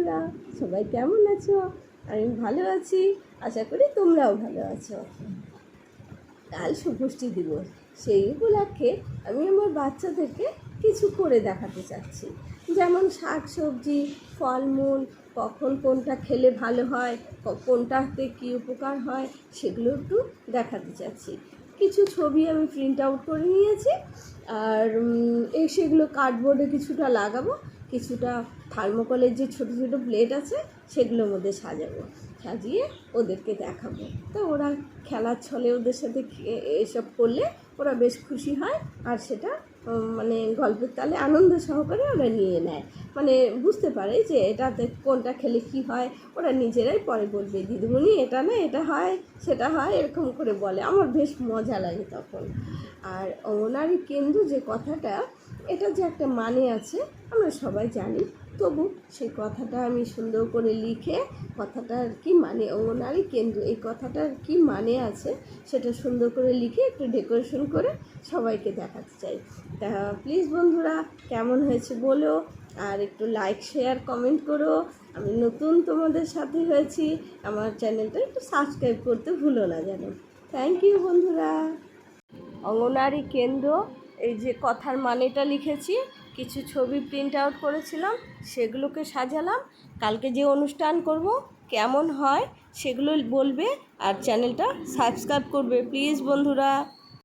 বন্ধুরা, সবাই কেমন আছো? আমি ভালো আছি, আশা করি তোমরাও ভালো আছো। কাল শুভষ্ঠী দিবস, সেই উপলক্ষে আমি আমার বাচ্চাদেরকে কিছু করে দেখাতে চাচ্ছি। যেমন শাক সবজি, ফলমূল, কখন কোনটা খেলে ভালো হয়, কোনটাতে কী উপকার হয়, সেগুলো একটু দেখাতে চাচ্ছি। কিছু ছবি আমি প্রিন্ট আউট করে নিয়েছি, আর সেগুলো কার্ডবোর্ডে কিছুটা লাগাবো, কিছুটা থার্মোকলের যে ছোটো ছোটো প্লেট আছে সেগুলোর মধ্যে সাজিয়ে ওদেরকে দেখাবো। তো ওরা খেলার ছলে ওদের সাথে এসব করলে ওরা বেশ খুশি হয়, আর সেটা মানে গল্পের তালে আনন্দ সহকারে ওরা নিয়ে নেয়, মানে বুঝতে পারে যে এটাতে কোনটা খেলে কি হয়। ওরা নিজেরাই পরে বলবে, দিদিমণি এটা না এটা হয় সেটা হয়, এরকম করে বলে। আমার বেশ মজা লাগে তখন। আর অঙ্গনারী কেন্দ্র যে কথাটা, এটা যে একটা মানে আছে আমরা সবাই জানি, তবু সেই কথাটা আমি সুন্দর করে লিখে কথাটার কি মানে, অঙ্গনারী কেন্দ্র এই কথাটার কি মানে আছে সেটা সুন্দর করে লিখে একটু ডেকোরেশন করে সবাইকে দেখাতে চাই। তা প্লিজ বন্ধুরা, কেমন হয়েছে বলো, আর একটু লাইক শেয়ার কমেন্ট করো। আমি নতুন তোমাদের সাথে হয়েছি, আমার চ্যানেলটা একটু সাবস্ক্রাইব করতে ভুলো না যেন। থ্যাংক ইউ বন্ধুরা। অঙ্গনারী কেন্দ্র, এই যে কথার মানেটা লিখেছি, কিছু ছবি প্রিন্ট আউট করেছিলাম, সেগুলোকে সাজালাম। কালকে যে অনুষ্ঠান করব কেমন হয় সেগুলো বলবে, আর চ্যানেলটা সাবস্ক্রাইব করবে প্লিজ বন্ধুরা।